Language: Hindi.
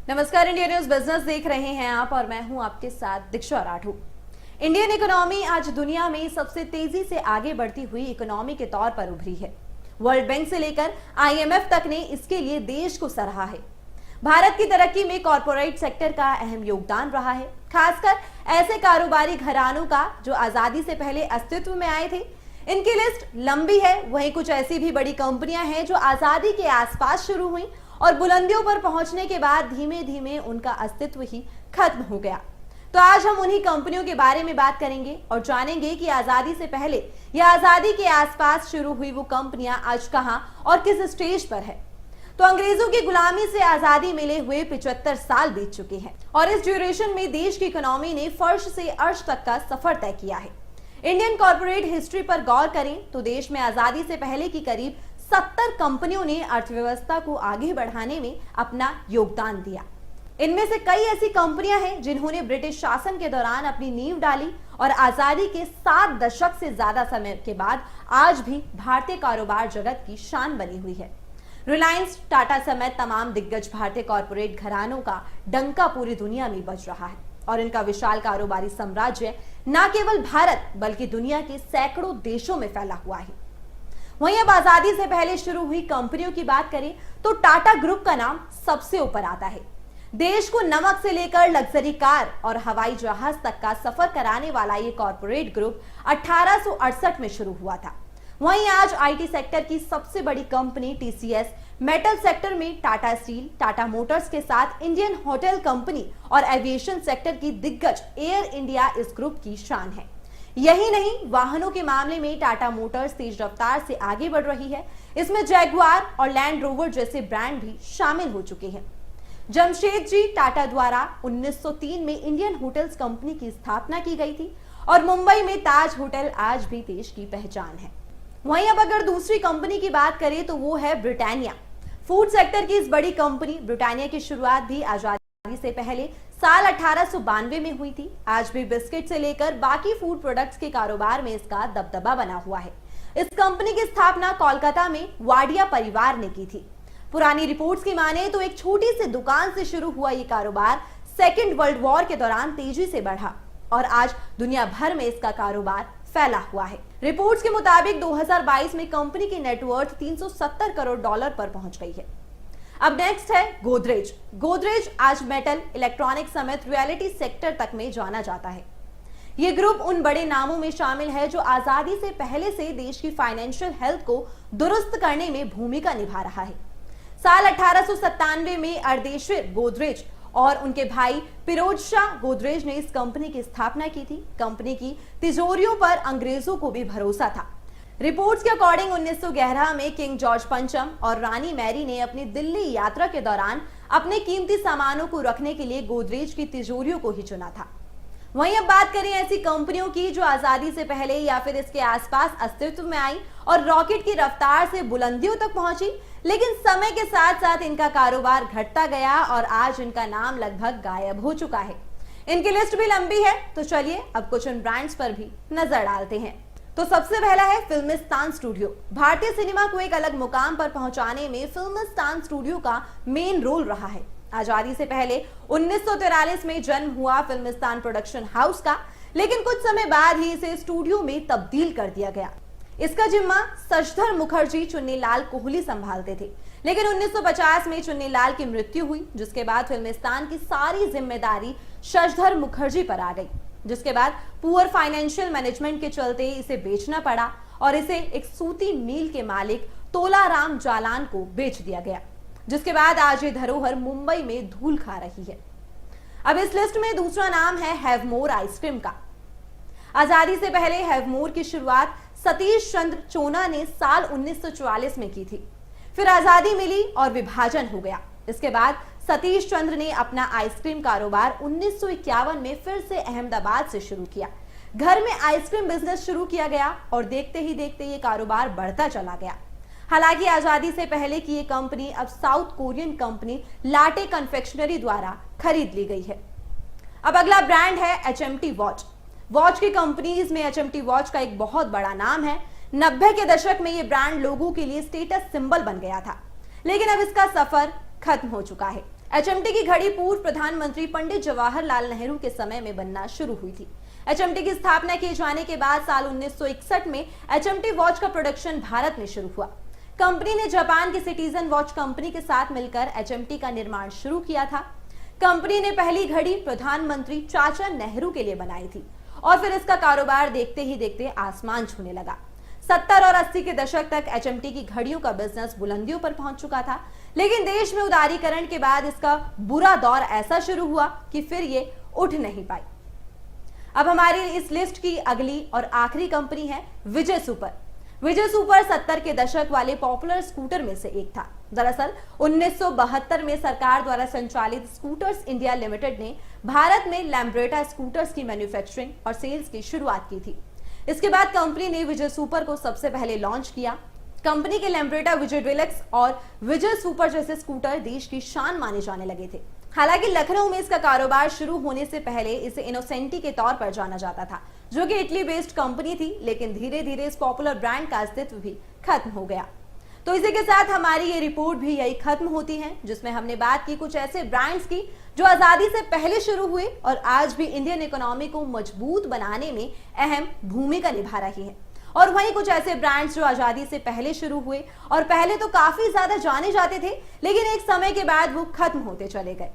नमस्कार, इंडिया न्यूज बिजनेस देख रहे हैं आप और मैं हूं आपके साथ दीक्षा राठौर। इंडियन इकोनॉमी आज दुनिया में सबसे तेजी से आगे बढ़ती हुई इकोनॉमी के तौर पर उभरी है। वर्ल्ड बैंक से लेकर आईएमएफ तक ने इसके लिए देश को सराहा है। भारत की तरक्की में कॉरपोरेट सेक्टर का अहम योगदान रहा है, खासकर ऐसे कारोबारी घरानों का जो आजादी से पहले अस्तित्व में आए थे। इनकी लिस्ट लंबी है। वहीं कुछ ऐसी भी बड़ी कंपनियां हैं जो आजादी के आसपास शुरू हुई और बुलंदियों पर पहुंचने के बाद धीमे धीमे उनका अस्तित्व ही खत्म हो गया। तो आज हम उन्हीं कंपनियों के बारे में बात करेंगे और जानेंगे कि आजादी से पहले या आजादी के आसपास शुरू हुई वो कंपनियां आज कहां और किस स्टेज पर है। तो अंग्रेजों की गुलामी से आजादी मिले हुए 75 साल बीत चुके हैं और इस ड्यूरेशन में देश की इकोनॉमी ने फर्श से अर्श तक का सफर तय किया है। इंडियन कॉर्पोरेट हिस्ट्री पर गौर करें तो देश में आजादी से पहले की करीब 70 कंपनियों ने अर्थव्यवस्था को आगे बढ़ाने में अपना योगदान दिया। इनमें से कई ऐसी कंपनियां हैं जिन्होंने ब्रिटिश शासन के दौरान अपनी नींव डाली और आजादी के 7 दशक से ज्यादा समय के बाद आज भी भारतीय कारोबार जगत की शान बनी हुई है। रिलायंस, टाटा समेत तमाम दिग्गज भारतीय कॉर्पोरेट घरानों का डंका पूरी दुनिया में बज रहा है और इनका विशाल कारोबारी साम्राज्य न केवल भारत बल्कि दुनिया के सैकड़ों देशों में फैला हुआ है। वहीं अब आजादी से पहले शुरू हुई कंपनियों की बात करें तो टाटा ग्रुप का नाम सबसे ऊपर आता है। देश को नमक से लेकर लग्जरी कार और हवाई जहाज तक का सफर कराने वाला ये कॉर्पोरेट ग्रुप 1868 में शुरू हुआ था। वहीं आज आईटी सेक्टर की सबसे बड़ी कंपनी टीसीएस, मेटल सेक्टर में टाटा स्टील, टाटा मोटर्स के साथ इंडियन होटल कंपनी और एविएशन सेक्टर की दिग्गज एयर इंडिया इस ग्रुप की शान है। यही नहीं, वाहनों के मामले में टाटा मोटर्स तेज रफ्तार से आगे बढ़ रही है। इसमें जैगुआर और लैंड रोवर जैसे ब्रांड भी शामिल हो चुके हैं। जमशेदजी टाटा द्वारा 1903 में इंडियन होटल्स कंपनी की स्थापना की गई थी और मुंबई में ताज होटल आज भी देश की पहचान है। वहीं अब अगर दूसरी कंपनी की बात करें तो वो है ब्रिटानिया। फूड सेक्टर की इस बड़ी कंपनी ब्रिटानिया की शुरुआत भी आजादी से पहले साल 1892 में हुई थी। आज भी बिस्किट से लेकर बाकी फूड प्रोडक्ट्स के कारोबार में इसका दबदबा बना हुआ है। इस कंपनी की स्थापना कोलकाता में वाडिया परिवार ने की थी। पुरानी रिपोर्ट्स की माने तो एक छोटी सी दुकान से शुरू हुआ ये कारोबार सेकेंड वर्ल्ड वॉर के दौरान तेजी से बढ़ा और आज दुनिया भर में इसका कारोबार फैला हुआ है। रिपोर्ट्स के मुताबिक 2022 में कंपनी की नेटवर्थ 370 करोड़ डॉलर पर पहुंच गई है। अब नेक्स्ट है गोदरेज। गोदरेज आज मेटल, इलेक्ट्रॉनिक समेत रियलिटी सेक्टर तक में जाना जाता है। यह ग्रुप उन बड़े नामों में शामिल है जो आजादी से पहले से देश की फाइनेंशियल हेल्थ को दुरुस्त करने में भूमिका निभा रहा है। साल 1897 में अर्देश्वर गोदरेज और उनके भाई फिरोज शाह गोदरेज ने इस कंपनी की स्थापना की थी। कंपनी की तिजोरियों पर अंग्रेजों को भी भरोसा था। रिपोर्ट्स के अकॉर्डिंग 1911 में किंग जॉर्ज पंचम और रानी मैरी ने अपनी दिल्ली यात्रा के दौरान अपने कीमती सामानों को रखने के लिए गोदरेज की तिजोरियों को ही चुना था। वहीं अब बात करें ऐसी कंपनियों की जो आजादी से पहले या फिर इसके आसपास अस्तित्व में आई और रॉकेट की रफ्तार से बुलंदियों तक पहुंची, लेकिन समय के साथ साथ इनका कारोबार घटता गया और आज इनका नाम लगभग गायब हो चुका है। इनकी लिस्ट भी लंबी है, तो चलिए अब कुछ उन ब्रांड्स पर भी नजर डालते हैं। तो सबसे पहला है फिल्मिस्तान स्टूडियो। भारतीय सिनेमा को एक अलग मुकाम पर पहुंचाने में फिल्मिस्तान स्टूडियो का मेन रोल रहा है। आजादी से पहले 1943 में जन्म हुआ फिल्मिस्तान प्रोडक्शन हाउस का, लेकिन कुछ समय बाद ही इसे स्टूडियो में तब्दील कर दिया गया। इसका जिम्मा शशधर मुखर्जी चुन्नीलाल कोहली संभालते थे, लेकिन 1950 में चुन्नीलाल की मृत्यु हुई, जिसके बाद फिल्मिस्तान की सारी जिम्मेदारी शशधर मुखर्जी पर आ गई। जिसके बाद पुअर फाइनेंशियल मैनेजमेंट के चलते इसे बेचना पड़ा और इसे एक सूती मिल के मालिक तोलाराम जालान को बेच दिया गया, जिसके बाद आज ये धरोहर मुंबई में धूल खा रही है। अब इस लिस्ट में दूसरा नाम है हैवमोर आइसक्रीम का। आजादी से पहले हैवमोर की शुरुआत सतीश चंद्र चोना ने साल 1944 में की थी। फिर आजादी मिली और विभाजन हो गया। इसके बाद सतीश चंद्र ने अपना आइसक्रीम कारोबार 1951 में फिर से अहमदाबाद से शुरू किया। घर में आइसक्रीम बिजनेस शुरू किया गया और देखते ही देखते ये कारोबार बढ़ता चला गया। हालांकि आजादी से पहले की ये कंपनी अब south Korean company latte confectionery द्वारा खरीद ली गई है। अब अगला ब्रांड है एचएमटी वॉच। वॉच की कंपनीज में एचएमटी वॉच का एक बहुत बड़ा नाम है। 90 के दशक में ये ब्रांड लोगों के लिए स्टेटस सिंबल बन गया था, लेकिन अब इसका सफर खत्म हो चुका है। एचएमटी की घड़ी पूर्व प्रधानमंत्री पंडित जवाहरलाल नेहरू के समय में बनना शुरू हुई थी। एचएमटी की स्थापना किए जाने के बाद साल 1961 में एचएमटी वॉच का प्रोडक्शन भारत में शुरू हुआ। कंपनी ने जापान की सिटीजन वॉच कंपनी के साथ मिलकर एचएमटी का निर्माण शुरू किया था। कंपनी ने पहली घड़ी प्रधानमंत्री चाचा नेहरू के लिए बनाई थी और फिर इसका कारोबार देखते ही देखते आसमान छूने लगा। 70 और 80 के दशक तक एचएमटी की घड़ियों का बिजनेस बुलंदियों पर पहुंच चुका था, लेकिन देश में उदारीकरण के बाद इसका बुरा दौर ऐसा शुरू हुआ कि फिर ये उठ नहीं पाई। अब हमारी इस लिस्ट की अगली और आखिरी कंपनी है विजय सुपर। विजय सुपर 70 के दशक वाले पॉपुलर स्कूटर में से एक था। दरअसल 1972 में सरकार द्वारा संचालित स्कूटर्स इंडिया लिमिटेड ने भारत में लैम्ब्रेटा स्कूटर्स की मैन्युफैक्चरिंग और सेल्स की शुरुआत की थी। इसके बाद कंपनी ने विजय सुपर को सबसे पहले लॉन्च किया। कंपनी के लैम्ब्रेटा, विजय डिलक्स और विजय सुपर जैसे स्कूटर देश की शान माने जाने लगे थे। हालांकि लखनऊ में इसका कारोबार शुरू होने से पहले इसे इनोसेंटी के तौर पर जाना जाता था, जो कि इटली बेस्ड कंपनी थी, लेकिन धीरे धीरे इस पॉपुलर ब्रांड का अस्तित्व भी खत्म हो गया। तो इसी के साथ हमारी ये रिपोर्ट भी यही खत्म होती है, जिसमें हमने बात की कुछ ऐसे ब्रांड्स की जो आजादी से पहले शुरू हुए और आज भी इंडियन इकोनॉमी को मजबूत बनाने में अहम भूमिका निभा रही है, और वहीं कुछ ऐसे ब्रांड्स जो आजादी से पहले शुरू हुए और पहले तो काफी ज्यादा जाने जाते थे, लेकिन एक समय के बाद वो खत्म होते चले गए।